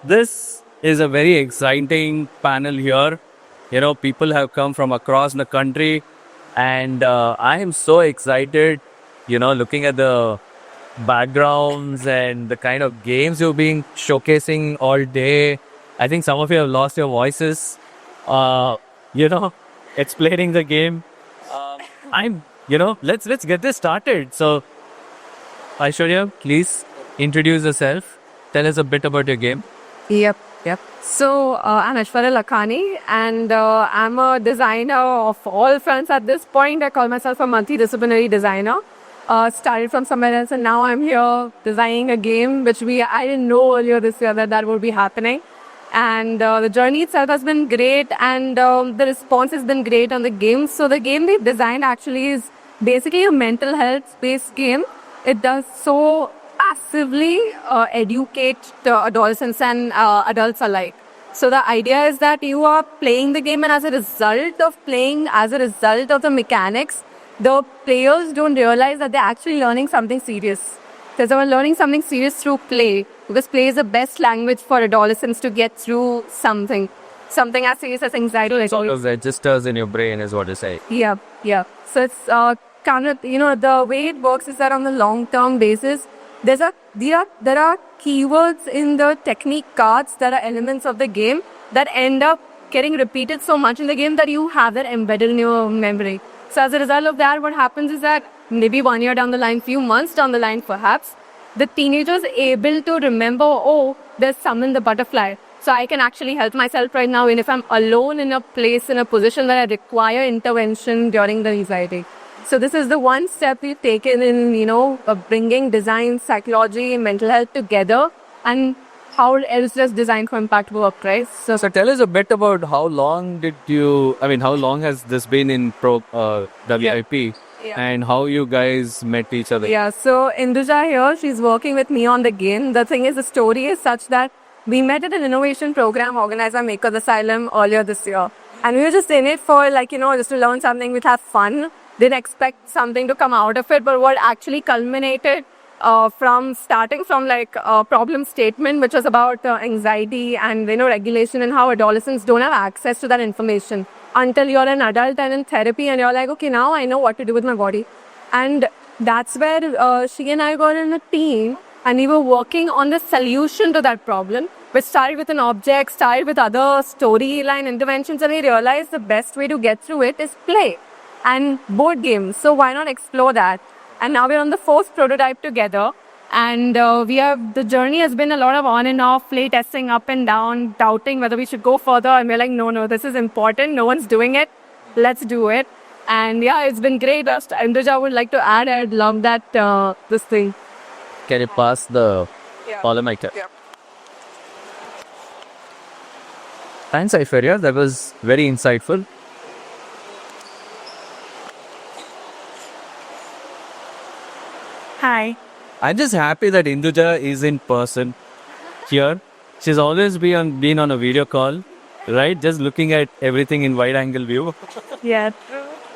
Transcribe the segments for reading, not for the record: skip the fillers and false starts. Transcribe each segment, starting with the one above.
This is a very exciting panel here. You know, people have come from across the country, and I am so excited, you know, looking at the backgrounds and the kind of games you've been showcasing all day. I think some of you have lost your voices, you know, explaining the game. Let's get this started. So, Aishwarya, please introduce yourself. Tell us a bit about your game. Yep. So, I'm Aishwarya Lakhani, and I'm a designer of all fronts at this point. I call myself a multidisciplinary designer. Started from somewhere else, and now I'm here designing a game, which I didn't know earlier this year that would be happening. And the journey itself has been great, and the response has been great on the game. So the game we've designed actually is basically a mental health-based game. It does so passively educate adolescents and adults alike. So the idea is that you are playing the game, and as a result of the mechanics, the players don't realize that they're actually learning something serious. Because they are learning something serious through play, because play is the best language for adolescents to get through something as serious as anxiety. Sort of registers in your brain is what you say. Yeah. So it's the way it works is that on the long-term basis, there are keywords in the technique cards that are elements of the game that end up getting repeated so much in the game that you have that embedded in your memory. So as a result of that, what happens is that maybe 1 year down the line, few months down the line perhaps, the teenager is able to remember, oh, there's summon the butterfly. So I can actually help myself right now, and if I'm alone in a place, in a position that I require intervention during the anxiety. So this is the one step we've taken in, bringing design, psychology, mental health together, and how else does design for impact work, right? So tell us a bit about how long has this been in WIP? Yeah. And how you guys met each other? Yeah, so INDUJA here, she's working with me on the game. The thing is, the story is such that we met at an innovation program organized by Makers Asylum earlier this year. And we were just in it for just to learn something, we'd have fun. Didn't expect something to come out of it, but what actually culminated starting from a problem statement, which was about anxiety and regulation, and how adolescents don't have access to that information until you're an adult and in therapy, and you're like, okay, now I know what to do with my body. And that's where she and I got in a team, and we were working on the solution to that problem, which started with an object, started with other storyline interventions, and we realized the best way to get through it is play and board games. So why not explore that? And now we're on the 4th prototype together, and the journey has been a lot of on and off, play testing, up and down, doubting whether we should go further, and we're like, no, this is important, no one's doing it, let's do it. And yeah, it's been great. INDUJA would like to add, I'd love that, this thing. Can you pass the polymic? Yeah. Thanks, Aishwarya, that was very insightful. Hi. I'm just happy that INDUJA is in person here. She's always been on a video call, right? Just looking at everything in wide angle view. Yeah.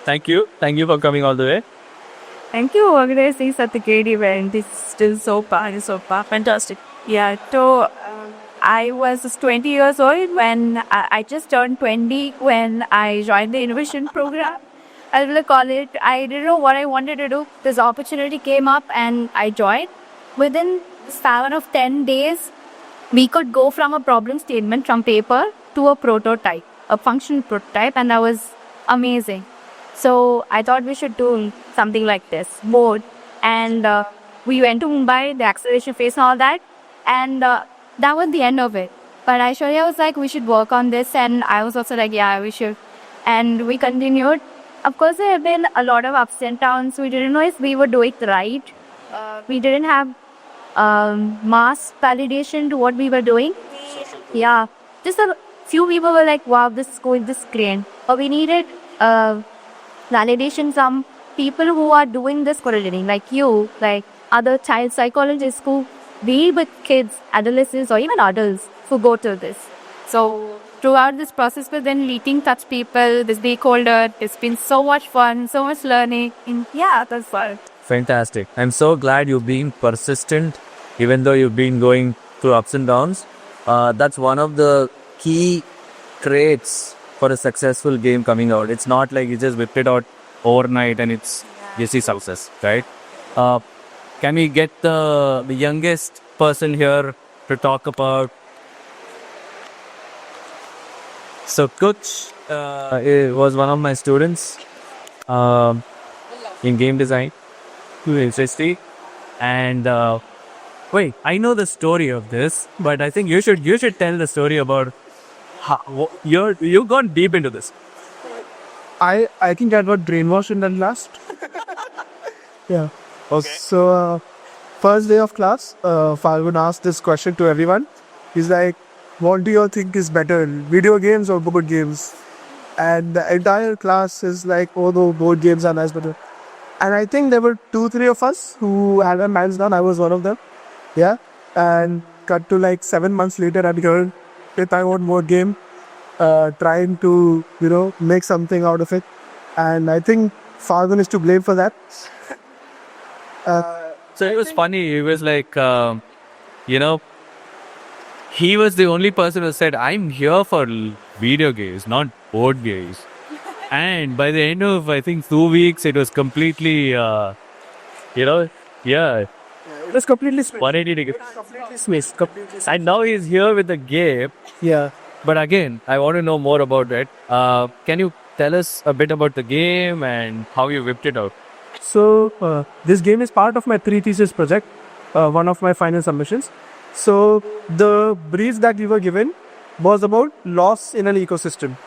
Thank you for coming all the way. Thank you for organizing such a great event. It's still so fantastic. Yeah, so I was 20 years old when I just turned 20 when I joined the innovation program. I will call it. I didn't know what I wanted to do. This opportunity came up and I joined. Within the span of 10 days, we could go from a problem statement from paper to a prototype, a functional prototype, and that was amazing. So I thought we should do something like this, board. And we went to Mumbai, the acceleration phase and all that. And that was the end of it. But Aishwarya was like, we should work on this. And I was also like, yeah, we should. And we continued. Of course, there have been a lot of ups and downs. We didn't know if we would do it right. We didn't have mass validation to what we were doing. Yeah. Just a few people were like, wow, this is going this great. But we needed validation from people who are doing this for a living, like you, like other child psychologists who deal with kids, adolescents, or even adults who go to this. So throughout this process, we've been meeting such people, the stakeholder. It's been so much fun, so much learning. And yeah, that's fun. Fantastic. I'm so glad you've been persistent, even though you've been going through ups and downs. That's one of the key traits for a successful game coming out. It's not like you just whipped it out overnight and you see success, right? Can we get the youngest person here to talk about? So Kuch was one of my students in game design, interesting. And wait, I know the story of this, but I think you should tell the story about how you got deep into this. I think I got brainwashed in that last. Yeah. Okay. So first day of class, Falgun asked this question to everyone. He's like, "What do you all think is better, video games or board games?" And the entire class is like, "Oh no, board games are nice, better." And I think there were 2-3 of us who had our minds down. I was one of them. Yeah. And cut to like 7 months later, I'm here with my own board game, trying to make something out of it. And I think Falgun is to blame for that. So it was funny. It was like, he was the only person who said, "I'm here for video games, not board games." And by the end of, I think, 2 weeks, it was completely, yeah. It was completely switched. 180 degrees. Completely switched. Completely switched. And now he's here with the game. Yeah. But again, I want to know more about it. Can you tell us a bit about the game and how you whipped it out? So this game is part of my thesis project, one of my final submissions. So the brief that we were given was about loss in an ecosystem.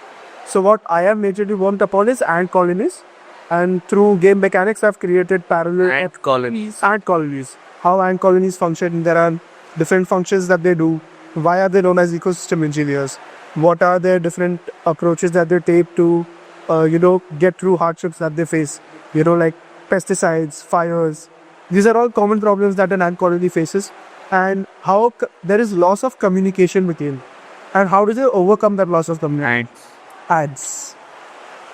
So what I have majorly worked upon is ant colonies, and through game mechanics I've created parallel Ant colonies. Ant colonies. How ant colonies function? There are different functions that they do. Why are they known as ecosystem engineers? What are their different approaches that they take to, get through hardships that they face? Like pesticides, fires. These are all common problems that an ant colony faces, and how there is loss of communication between, and how do they overcome that loss of communication? Ants.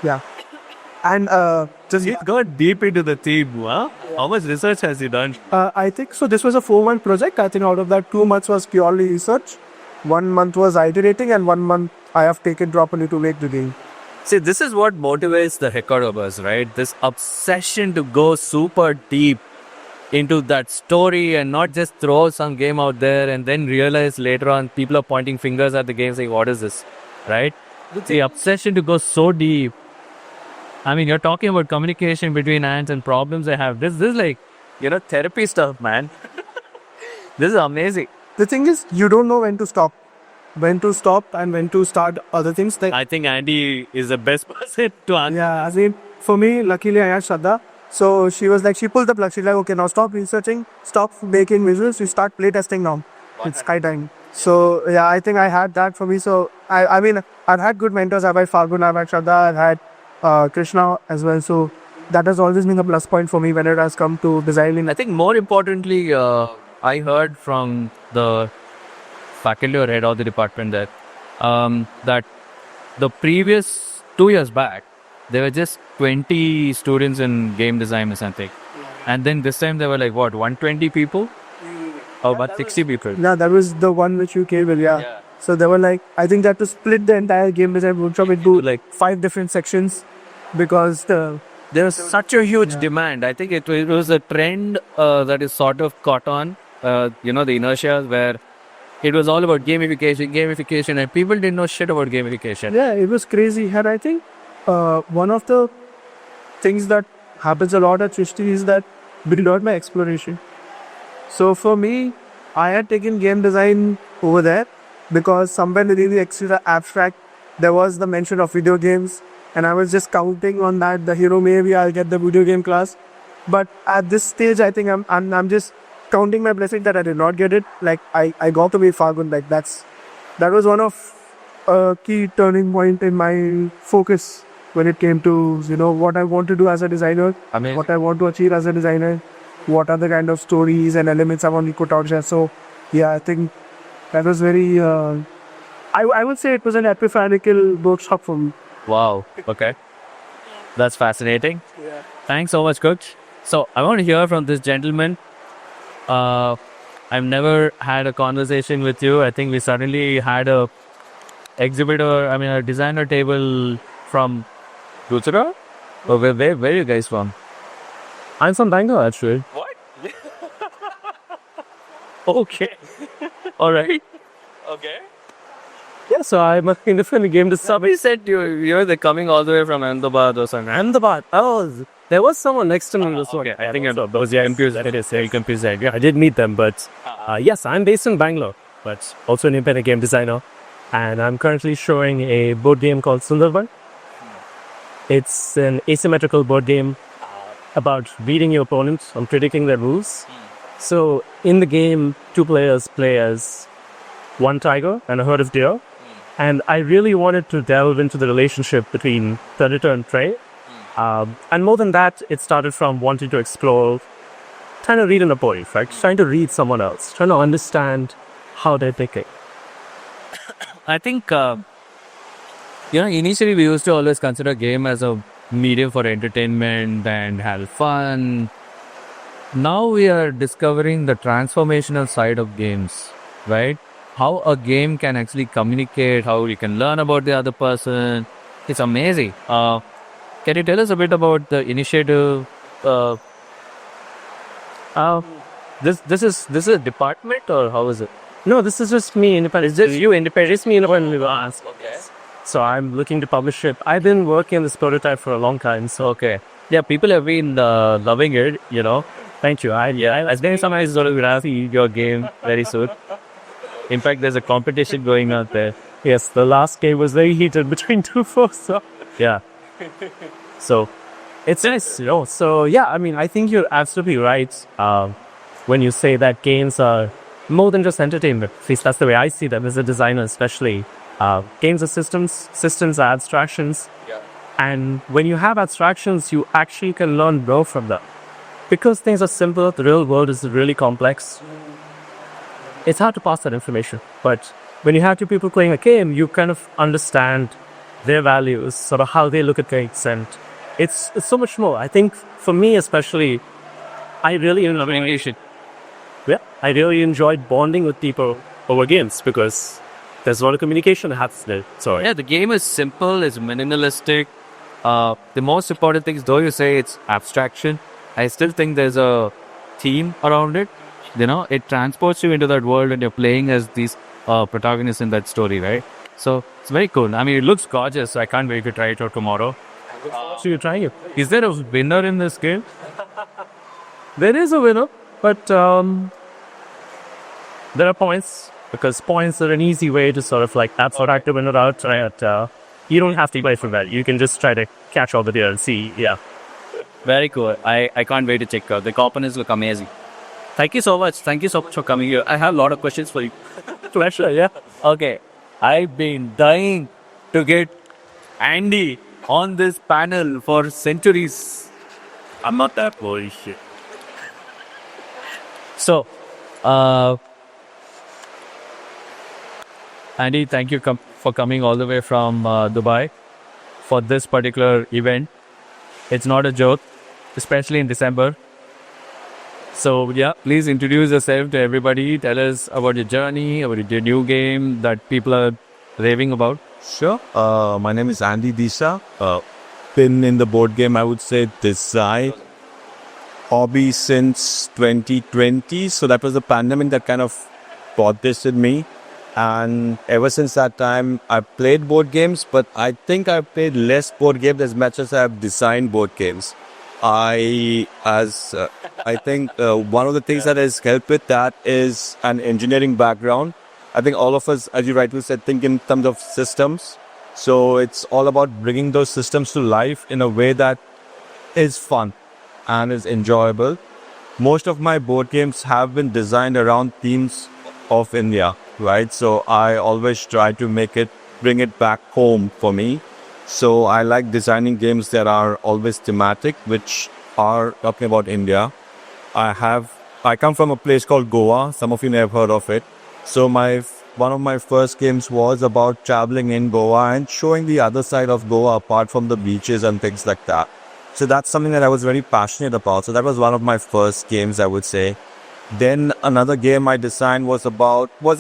Yeah. And Just go deep into the theme, huh? How much research has he done? I think so. This was a 4-month project. I think out of that, 2 months was purely research, 1 month was iterating, and 1 month I have taken properly to make the game. See, this is what motivates the heck out of us, right? This obsession to go super deep into that story and not just throw some game out there and then realize later on people are pointing fingers at the game saying, "What is this?" Right? The obsession to go so deep. I mean, you're talking about communication between ants and problems they have. This is like, therapy stuff, man. This is amazing. The thing is, you don't know when to stop and when to start other things. I think Andy is the best person to answer. Yeah, as in, for me, luckily I had Shraddha. So she was like, she pulled the plug. She's like, "Okay, now stop researching, stop making visuals, you start playtesting now. It's high time." So yeah, I think I had that for me. So I mean, I've had good mentors. I've had Falgun, I've had Shraddha, I've had Krishna as well. So that has always been a plus point for me when it has come to designing. I think more importantly, I heard from the faculty or head of the department that the previous 2 years back, there were just 20 students in game design or something. And then this time there were like, what, 120 people? Or about 60 people? Yeah, that was the one which you came with, yeah. So they were like, I think they had to split the entire game design workshop into like 5 different sections because there was such a huge demand. I think it was a trend that is sort of caught on, the inertia where it was all about gamification, and people didn't know shit about gamification. Yeah, it was crazy. And I think one of the things that happens a lot at Srishti is that we learned my exploration. So for me, I had taken game design over there because somewhere in the extra abstract, there was the mention of video games, and I was just counting on that. Maybe I'll get the video game class. But at this stage, I think I'm just counting my blessing that I did not get it. Like I got to be Falgun. Like that was one of a key turning point in my focus when it came to what I want to do as a designer, what I want to achieve as a designer, what are the kind of stories and elements I want to put out there. So yeah, I think that was very I would say it was an epiphanical workshop for me. Wow. Okay. That's fascinating. Yeah. Thanks so much, Coach. So I want to hear from this gentleman. I've never had a conversation with you. I think we suddenly had a a designer table from Gujarat? Or where are you guys from? I'm from Bangalore, actually. What? Okay. All right. Okay. Yeah, so I'm working in different game design. Somebody said you're coming all the way from Ahmedabad or something. Ahmedabad. Oh, there was someone next to me. Okay, I think I was confused. Yeah, I did meet them, but yes, I'm based in Bangalore, but also an independent game designer, and I'm currently showing a board game called Sundarban. It's an asymmetrical board game about reading your opponent and predicting their moves. So in the game, two players play as one tiger and a herd of deer. And I really wanted to delve into the relationship between predator and prey. And more than that, it started from wanting to explore, trying to read an opponent, right? Trying to read someone else, trying to understand how they're thinking. I think, initially we used to always consider game as a medium for entertainment and have fun. Now we are discovering the transformational side of games, right? How a game can actually communicate, how you can learn about the other person. It's amazing. Can you tell us a bit about the initiative? This is a department, or how is it? No, this is just me independent. It's just you independent. It's me independently asked. Okay. So I'm looking to publish it. I've been working on this prototype for a long time. So Okay. Yeah, people have been loving it, thank you. I think somebody is going to see your game very soon. In fact, there's a competition going on there. Yes, the last game was very heated between two folks. So. Yeah. So it's nice, So yeah, I think you're absolutely right when you say that games are more than just entertainment. At least that's the way I see them as a designer, especially. Games are systems are abstractions. Yeah. And when you have abstractions, you actually can learn more from them. Because things are simple, the real world is really complex. It's hard to pass that information. But when you have two people playing a game, you kind of understand their values, sort of how they look at things, and it's so much more. I think for me especially, I really enjoyed bonding with people over games because there's a lot of communication that happens there. So Yeah, the game is simple, it's minimalistic. The most important thing is, though you say it's abstraction, I still think there's a theme around it. It transports you into that world when you're playing as these protagonists in that story, right? So it's very cool. It looks gorgeous, so I can't wait to try it out tomorrow. So you're trying it. Is there a winner in this game? There is a winner, but there are points, because points are an easy way to sort of abstract the winner out. You don't have to play for that. You can just try to catch all the deer and see. Yeah. Very cool. I can't wait to check out. The components look amazing. Thank you so much. Thank you so much for coming here. I have a lot of questions for you. Pleasure, yeah. Okay. I've been dying to get Andy on this panel for centuries. I'm not that bullshit. So, Andy, thank you for coming all the way from Dubai for this particular event. It's not a joke, especially in December. So, yeah, please introduce yourself to everybody. Tell us about your journey, about your new game that people are raving about. Sure. My name is Andy DESA. Been in the board game, I would say, design hobby since 2020. So that was the pandemic that kind of brought this in me. And ever since that time, I've played board games, but I think I've played less board games as much as I've designed board games. I think one of the things that has helped with that is an engineering background. I think all of us, as you rightly said, think in terms of systems. So it's all about bringing those systems to life in a way that is fun and is enjoyable. Most of my board games have been designed around themes of India, right? So I always try to bring it back home for me. So I like designing games that are always thematic, which are talking about India. I come from a place called Goa. Some of you may have heard of it. So one of my first games was about traveling in Goa and showing the other side of Goa apart from the beaches and things like that. So that's something that I was very passionate about. So that was one of my first games, I would say. Then another game I designed was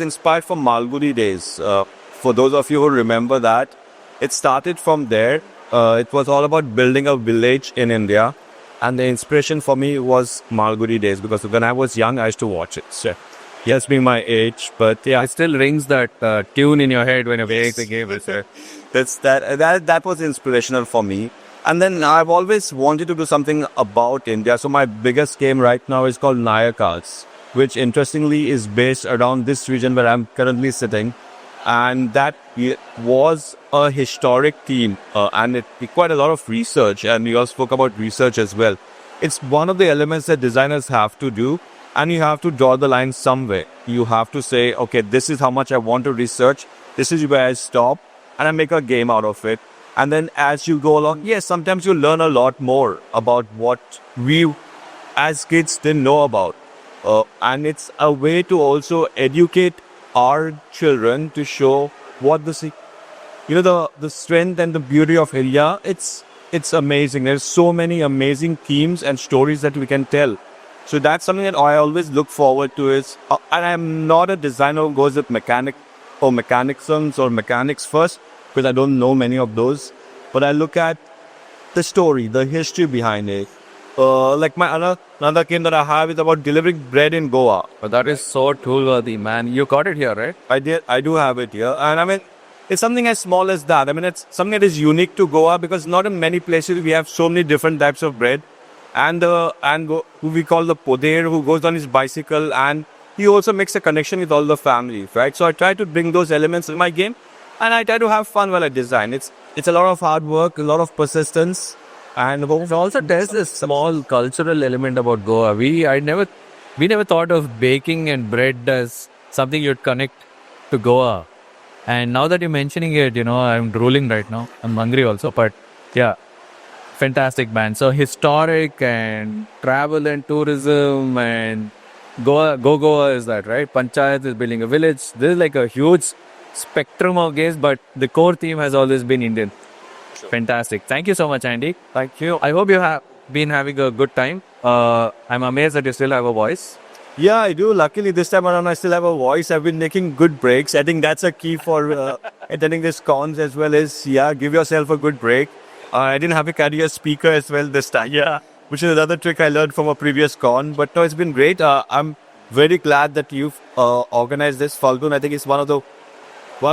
inspired from Malgudi days. For those of you who remember that, it started from there. It was all about building a village in India. And the inspiration for me was Malgudi days, because when I was young, I used to watch it. So, yes, being my age, but yeah, It still rings that tune in your head when you play the game. that was inspirational for me. And then I've always wanted to do something about India. So my biggest game right now is called Nayakas, which interestingly is based around this region where I'm currently sitting. And that was a historic theme, and it required a lot of research. And you all spoke about research as well. It's one of the elements that designers have to do, and you have to draw the line somewhere. You have to say, okay, this is how much I want to research. This is where I stop, and I make a game out of it. And then as you go along, yes, sometimes you learn a lot more about what we as kids didn't know about. And it's a way to also educate our children to show what the strength and the beauty of India. It's amazing. There's so many amazing themes and stories that we can tell. So that's something that I always look forward to. And I'm not a designer who goes with mechanisms or mechanics first, because I don't know many of those. But I look at the story, the history behind it. Like my another game that I have is about delivering bread in Goa. But that is so tool-worthy, man. You got it here, right? I do have it here. And I mean, it's something as small as that. I mean, it's something that is unique to Goa, because not in many places we have so many different types of bread. And who we call the poder, who goes on his bicycle, and he also makes a connection with all the families, right? So I try to bring those elements in my game, and I try to have fun while I design. It's a lot of hard work, a lot of persistence. And Also, there's this small cultural element about Goa. We never thought of baking and bread as something you'd connect to Goa. And now that you're mentioning it, I'm drooling right now. I'm hungry also, but yeah, fantastic, man. So historic and travel and tourism and Goa is that, right? Panchayat is building a village. This is like a huge spectrum of games, but the core theme has always been Indian. Fantastic. Thank you so much, Andy. Thank you. I hope you have been having a good time. I'm amazed that you still have a voice. Yeah, I do. Luckily, this time around, I still have a voice. I've been making good breaks. I think that's a key for attending these cons as well as, give yourself a good break. I didn't have to carry a speaker as well this time. Yeah, which is another trick I learned from a previous con. But no, it's been great. I'm very glad that you've organized this Falgun. I think it's one of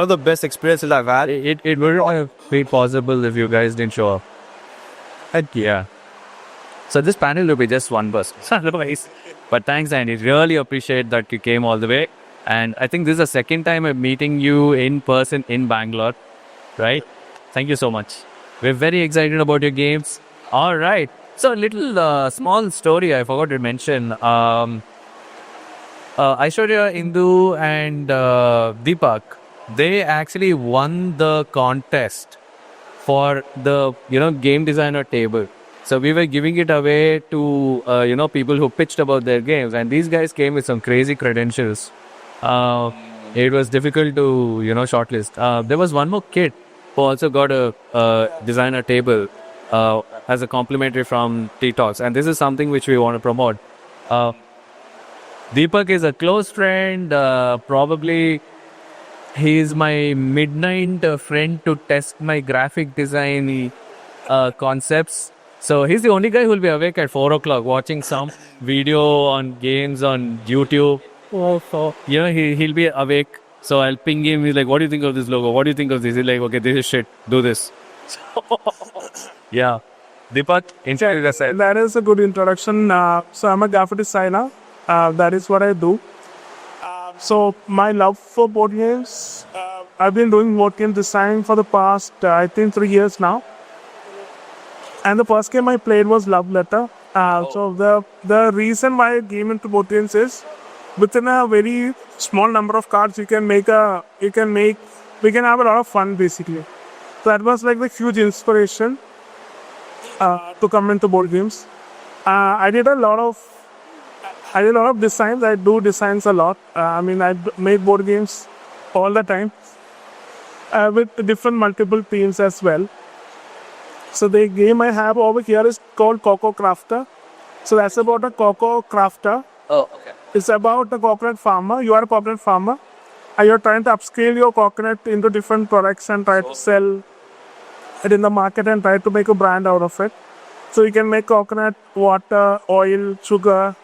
the best experiences I've had. It would not have been possible if you guys didn't show up. And yeah. So this panel will be just one person. Otherwise. But thanks, Andy. Really appreciate that you came all the way. And I think this is the second time I'm meeting you in person in Bangalore. Right? Thank you so much. We're very excited about your games. All right. So a little small story I forgot to mention. Aishwarya, Indu and DEEPAK, they actually won the contest for the game designer table. So we were giving it away to people who pitched about their games, and these guys came with some crazy credentials. It was difficult to shortlist. There was one more kid who also got a designer table as a complimentary from Ttox, and this is something which we want to promote. DEEPAK is a close friend. Probably he is my midnight friend to test my graphic design concepts. So he's the only guy who will be awake at 4 o'clock watching some video on games on YouTube. He'll be awake. So I'll ping him. He's like, "What do you think of this logo? What do you think of this?" He's like, "Okay, this is shit. Do this." Yeah. DEEPAK, introduce yourself. That is a good introduction. So I'm a graphic designer. That is what I do. So my love for board games, I've been doing board game design for the past, I think 3 years now. And the first game I played was Love Letter. So the reason why I came into board games is within a very small number of cards, we can have a lot of fun basically. So that was like the huge inspiration to come into board games. I did a lot of designs. I do designs a lot. I make board games all the time with different multiple themes as well. So the game I have over here is called Coco Crafter. So that's about a Coco Crafter. Oh, okay. It's about a coconut farmer. You are a coconut farmer, and you're trying to upscale your coconut into different products and try to sell it in the market and try to make a brand out of it. So you can make coconut water, oil, sugar,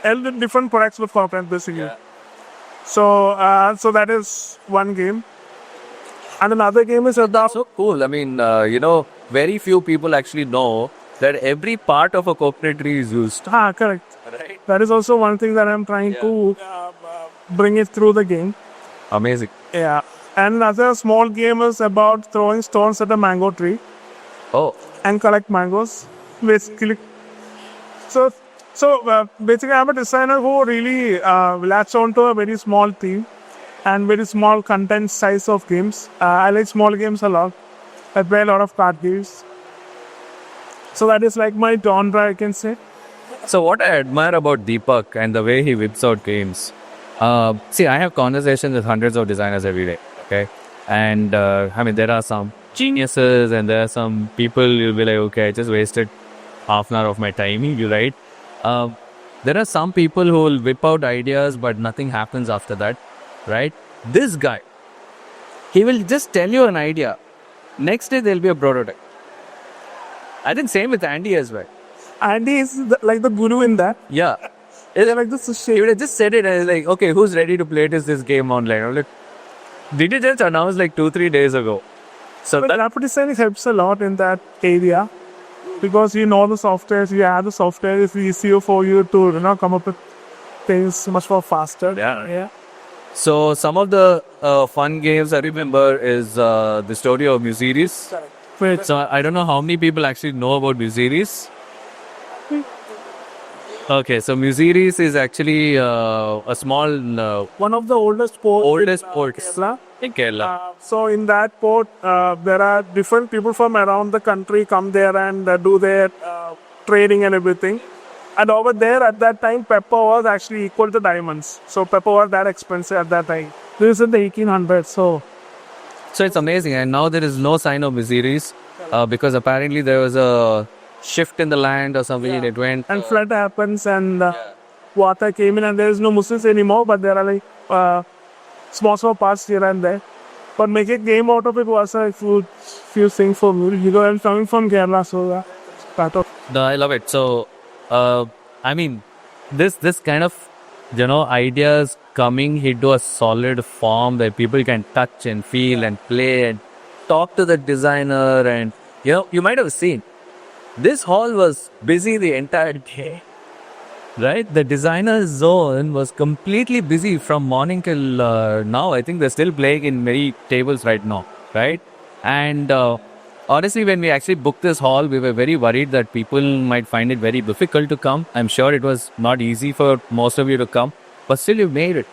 and the different products with coconut basically. So that is one game. And another game is about So cool. I mean, very few people actually know that every part of a coconut tree is used. correct. Right. That is also one thing that I'm trying to bring it through the game. Amazing. Yeah. And another small game is about throwing stones at a mango tree Oh, and collect mangoes. Basically. So basically, I'm a designer who really latch on to a very small theme and very small content size of games. I like small games a lot. I play a lot of card games. So that is like my genre, I can say. so what I admire about Deepak and the way he whips out games. See, I have conversations with hundreds of designers every day. Okay, and I mean there are some geniuses and there are some people you'll be like, okay, I just wasted half an hour of my time. You right? There are some people who will whip out ideas, but nothing happens after that. Right? This guy, he will just tell you an idea. Next day there'll be a prototype. I think same with Andy as well. Andy is like the guru in that. Yeah. They're like the He sushi. would have just said it and like, okay, who's ready to play this game online? I'm like, did you just announce like 2-3 days ago? So But that, graphic design helps a lot in that area because you know the software, you have the software, it's easier for you to come up with things much more faster. Yeah. So some of the fun games I remember is the story of Museries. Which, So I don't know how many people actually know about Museries. Okay, so Museries is actually a small one of the oldest ports ports Kerala. in Kerala. So in that port, there are different people from around the country come there and do their trading and everything. And over there at that time, pepper was actually equal to diamonds. So pepper was that expensive at that time. This is in the 1800s. So it's amazing, and now there is no sign of Museries because apparently there was a shift in the land or something. It went And flood happens and water came in and there is no Muslims anymore, but there are like small parts here and there. But making a game out of it was a few things for me. I'm coming from Kerala, so part of. No, I love it. So, I mean, this kind of ideas coming into a solid form that people can touch and feel and play and talk to the designer, and you might have seen this hall was busy the entire day. Right, the designer zone was completely busy from morning till now. I think they're still playing in many tables right now, right? And honestly, when we actually booked this hall, we were very worried that people might find it very difficult to come. I'm sure it was not easy for most of you to come, but still you made it.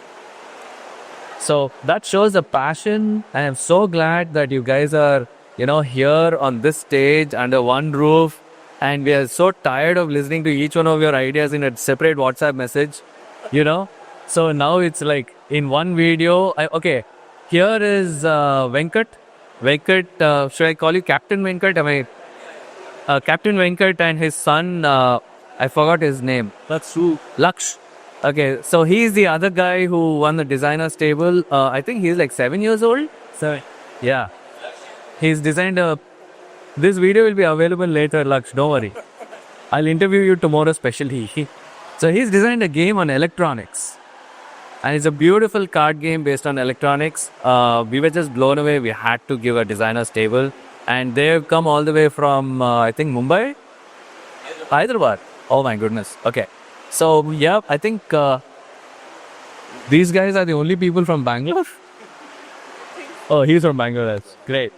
So that shows the passion. I am so glad that you guys are, here on this stage under one roof. And we are so tired of listening to each one of your ideas in a separate WhatsApp message, So now it's like in one video. Okay, here is Venkat. Venkat, should I call you Captain Venkat? Captain Venkat and his son, I forgot his name. That's true. Laksh. Okay, so he's the other guy who won the designer's table. I think he's like 7 years old. 7. Yeah. He's designed a... This video will be available later, Laksh. Don't worry. I'll interview you tomorrow specially. So he's designed a game on electronics. And it's a beautiful card game based on electronics. We were just blown away. We had to give a designer's table. And they've come all the way from, I think, Mumbai? Hyderabad. Oh my goodness. Okay. So, yeah, I think these guys are the only people from Bangalore. Oh, he's from Bangalore. That's great.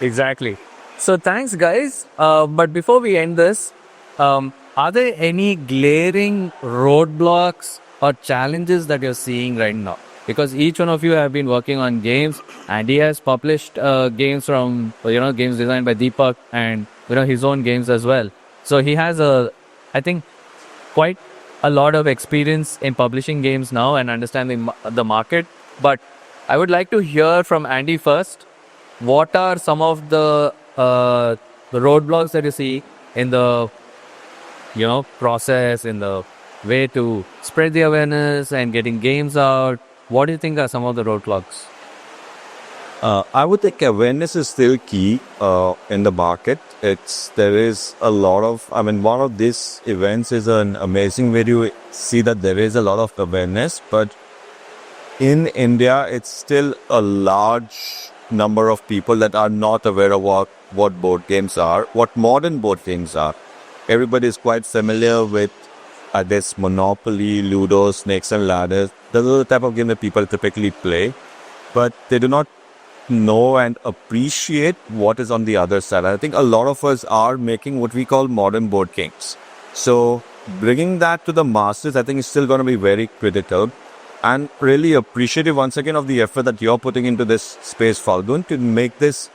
Exactly. So thanks, guys. But before we end this, are there any glaring roadblocks or challenges that you're seeing right now? Because each one of you have been working on games, and he has published games from, games designed by Deepak and, his own games as well. So he has I think, quite a lot of experience in publishing games now and understanding the market. But I would like to hear from Andy first. What are some of the roadblocks that you see in the, process, in the way to spread the awareness and getting games out? What do you think are some of the roadblocks? I would think awareness is still key in the market. There is a lot of, one of these events is an amazing way to see that there is a lot of awareness, but in India, it's still a large number of people that are not aware of what board games are, what modern board games are. Everybody is quite familiar with this Monopoly, Ludo, Snakes and Ladders. Those are the type of game that people typically play, but they do not know and appreciate what is on the other side. I think a lot of us are making what we call modern board games. So bringing that to the masses, I think is still going to be very critical, and really appreciative once again of the effort that you're putting into this space, Phalgun, to make this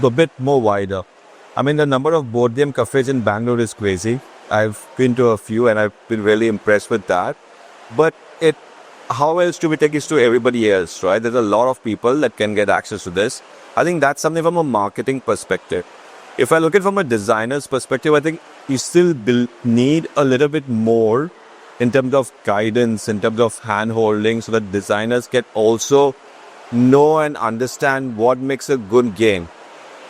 a bit more wider. The number of board game cafes in Bangalore is crazy. I've been to a few and I've been really impressed with that. But how else do we take this to everybody else, right? There's a lot of people that can get access to this. I think that's something from a marketing perspective. If I look at it from a designer's perspective, I think you still need a little bit more in terms of guidance, in terms of hand-holding, so that designers can also know and understand what makes a good game.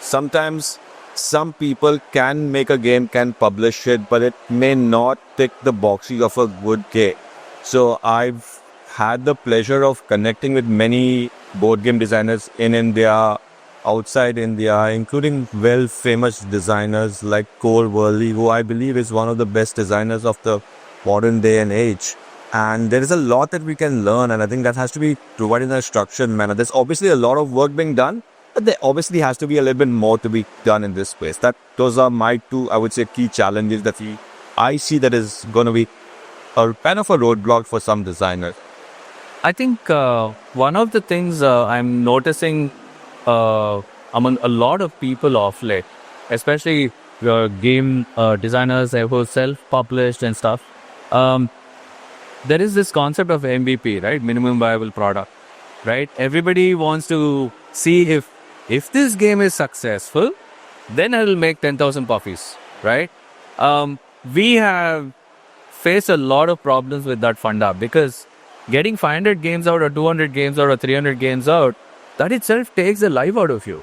Sometimes some people can make a game, can publish it, but it may not tick the boxes of a good game. So I've had the pleasure of connecting with many board game designers in India, outside India, including famous designers like Cole Worley, who I believe is one of the best designers of the modern day and age. And there is a lot that we can learn, and I think that has to be provided in a structured manner. There's obviously a lot of work being done, but there obviously has to be a little bit more to be done in this space. Those are my two, I would say, key challenges that I see that is going to be a kind of a roadblock for some designers. I think one of the things I'm noticing among a lot of people of late, especially game designers who are self-published and stuff, there is this concept of MVP, right? Minimum viable product, right? Everybody wants to see if this game is successful, then I will make 10,000 puppies, right? We have faced a lot of problems with that funda, because getting 500 games out or 200 games out or 300 games out, that itself takes the life out of you,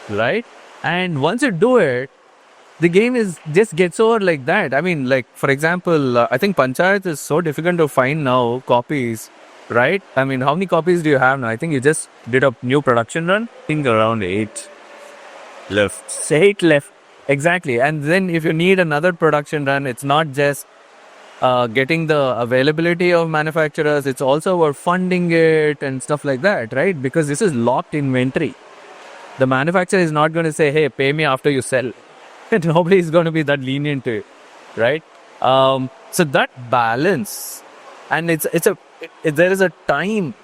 right? And once you do it, the game just gets over like that. Like, for example, I think Panchayat is so difficult to find now, copies, right? How many copies do you have now? I think you just did a new production run. I think around 8 left. 8 left. Exactly. And then if you need another production run, it's not just getting the availability of manufacturers, it's also about funding it and stuff like that, right? Because this is locked inventory. The manufacturer is not going to say, hey, pay me after you sell. Nobody is going to be that lenient to it, right? So that balance, and there is a time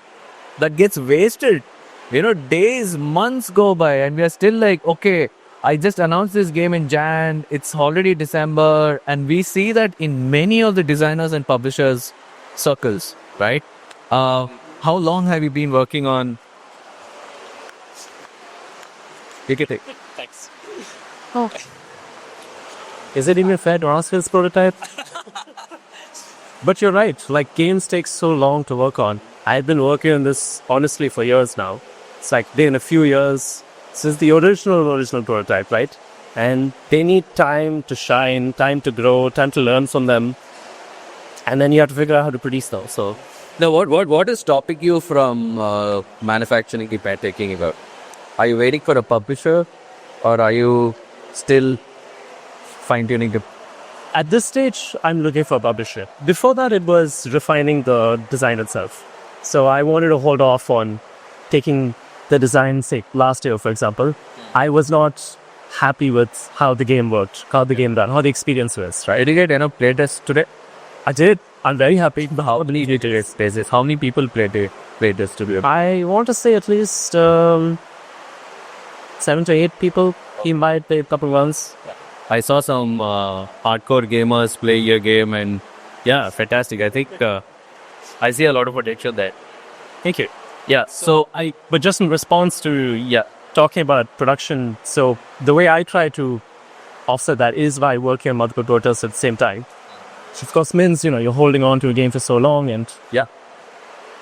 that gets wasted. Days, months go by, and we are still like, okay, I just announced this game in Jan, it's already December, and we see that in many of the designers and publishers circles, right? How long have you been working on? Take it. Thanks. Oh. Is it even fair to ask his prototype? But you're right, like games take so long to work on. I've been working on this honestly for years now. It's like been a few years since the original prototype, right? And they need time to shine, time to grow, time to learn from them. And then you have to figure out how to produce them. So now, what is stopping you from manufacturing it by taking it out? Are you waiting for a publisher, or are you still fine-tuning it? at this stage, I'm looking for a publisher. Before that, it was refining the design itself. So I wanted to hold off on taking the design, say, last year, for example. I was not happy with how the game worked, how the game ran, how the experience was, right? Did you get enough playtests today? I did. I'm very happy. How many Places? How many people playtest today? I want to say at least 7 to 8 people. He might play a couple rounds. I saw some hardcore gamers play your game, and yeah, fantastic. I think I see a lot of potential there. Thank you. Yeah. But just in response to talking about production, so the way I try to offset that is by working on multiple prototypes at the same time. Which of course means, you're holding on to a game for so long and Yeah.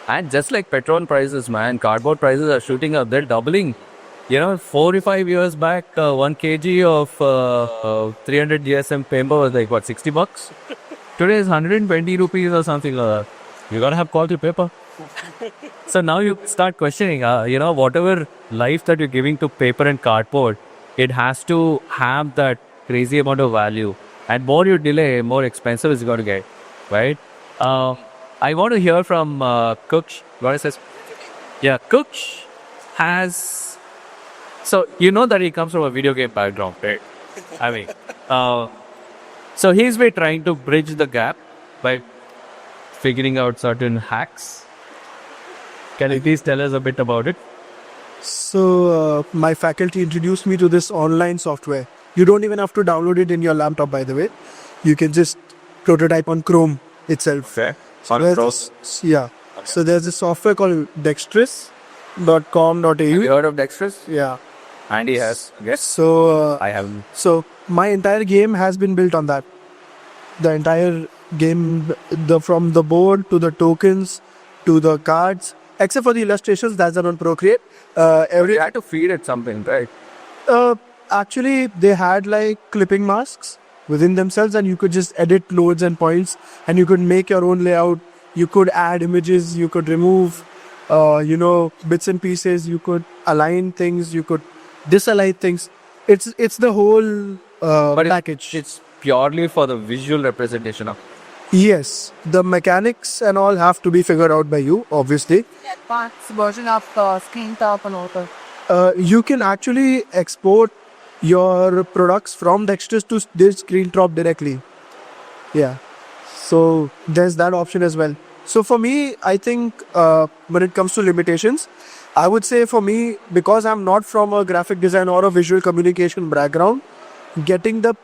And just like petrol prices, man, cardboard prices are shooting up. They're doubling. 4 or 5 years back, 1 kg of 300 GSM paper was like, what, $60? Today is 120 rupees or something like that. You gotta have quality paper. So now you start questioning, whatever life that you're giving to paper and cardboard, it has to have that crazy amount of value. And more you delay, more expensive it's going to get, right? I want to hear from Kuksh. What is this? Yeah, Kuksh has... So, you know that he comes from a video game background, right? I mean, so he's been trying to bridge the gap by figuring out certain hacks. Can you please tell us a bit about it? So my faculty introduced me to this online software. You don't even have to download it in your laptop, by the way. You can just prototype on Chrome itself. Okay. On pros. Yeah. Okay. So there's a software called dextrous.com.au. Have you heard of Dexterous? Yeah. Andy has. Yes. So I haven't. So my entire game has been built on that. The entire game, from the board to the tokens to the cards, except for the illustrations, that's on Procreate. You had to feed it something, right? Actually, they had like clipping masks within themselves, and you could just edit loads and points, and you could make your own layout. You could add images, you could remove, bits and pieces. You could align things, you could disalign things. It's the whole package. It's purely for the visual representation of. Yes, the mechanics and all have to be figured out by you, obviously. Advanced version of screen top and all that. You can actually export your products from Dexterous to this screen drop directly. Yeah. So there's that option as well. So for me, I think when it comes to limitations, I would say for me, because I'm not from a graphic design or a visual communication background, getting the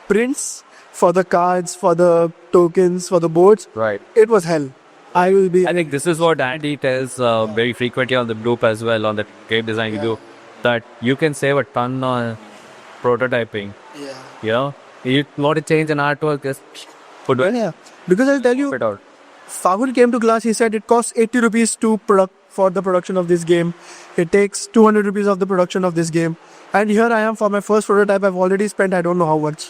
prints for the cards, for the tokens, for the boards, Right. it was hell. I think this is what Andy tells very frequently on the group as well, on the game design you do, that you can save a ton on prototyping. Yeah. You want to change an artwork, just put it. Yeah. Because I'll tell you, Put it out. PHALGUN came to class, he said it costs 80 rupees to for the production of this game. It takes 200 rupees of the production of this game. And here I am for my first prototype, I've already spent I don't know how much.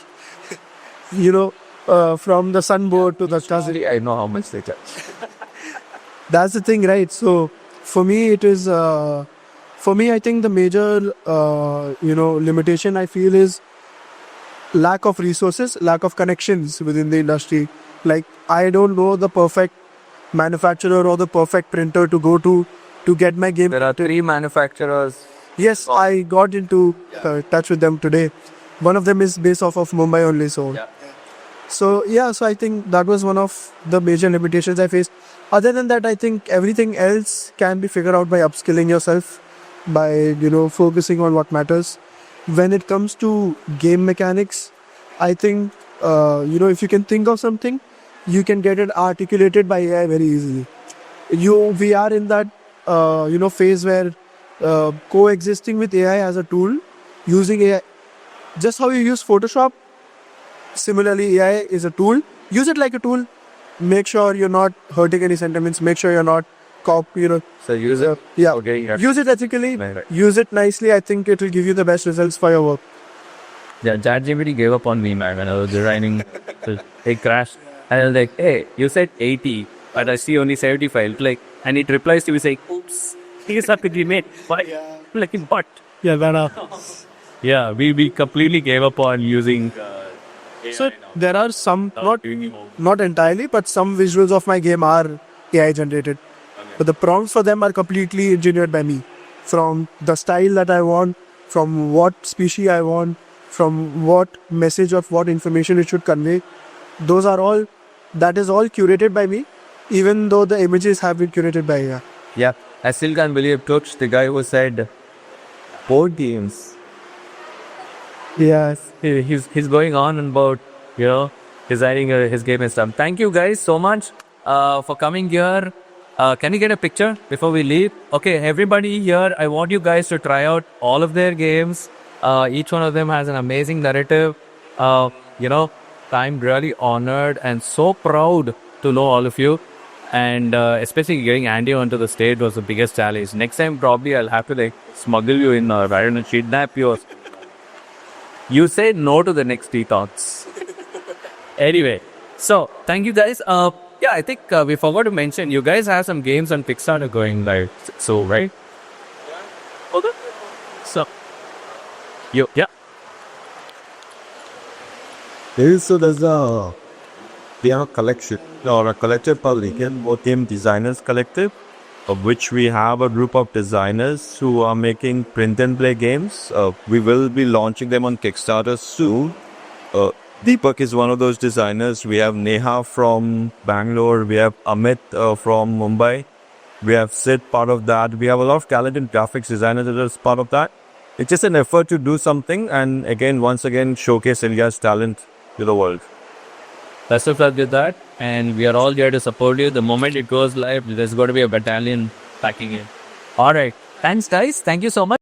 From the sunboard to the Stazzy. I know how much they charge. That's the thing, right? So for me, it is, I think the major, limitation I feel is lack of resources, lack of connections within the industry. Like, I don't know the perfect manufacturer or the perfect printer to go to get my game. There are 3 manufacturers. Yes, I got into touch with them today. One of them is based off of Mumbai only, so. Yeah. So I think that was one of the major limitations I faced. Other than that, I think everything else can be figured out by upskilling yourself, by, focusing on what matters. When it comes to game mechanics, I think, if you can think of something, you can get it articulated by AI very easily. We are in that, phase where coexisting with AI as a tool, using AI, just how you use Photoshop, similarly AI is a tool. Use it like a tool. Make sure you're not hurting any sentiments. Make sure you're not So use it. Yeah. Okay. Yeah. Use it ethically. Right. Use it nicely. I think it will give you the best results for your work. Yeah, ChatGPT gave up on me, man, when I was designing. It crashed. And I was like, hey, you said 80, but I see only 75. And it replies to me saying, oops, here's something we made. Why? Like, what? Yeah, Yeah, we completely gave up on using. So there are some, not entirely, but some visuals of my game are AI generated. But the prompts for them are completely engineered by me. From the style that I want, from what species I want, from what message of what information it should convey. That is all curated by me, even though the images have been curated by AI. Yeah, I still can't believe Ttox, the guy who said board games. Yes. He's going on about, designing his game and stuff. Thank you guys so much for coming here. Can we get a picture before we leave? Okay, everybody here, I want you guys to try out all of their games. Each one of them has an amazing narrative. I'm really honored and so proud to know all of you. And especially getting Andy onto the stage was the biggest challenge. Next time, probably I'll have to like smuggle you in or I don't know, kidnap you. You say no to the next Ttox. Anyway, so thank you guys. Yeah, I think we forgot to mention you guys have some games on Kickstarter going live. So right? Okay. So yeah. There's we have a collection or a collective called Indian Board Game Designers Collective, of which we have a group of designers who are making print and play games. We will be launching them on Kickstarter soon. DEEPAK is one of those designers. We have Neha from Bangalore. We have Amit from Mumbai. We have Sid, part of that. We have a lot of talented graphics designers that are part of that. It's just an effort to do something and once again, showcase India's talent to the world. Best of luck with that. And we are all here to support you. The moment it goes live, there's going to be a battalion packing in. All right. Thanks, guys. Thank you so much.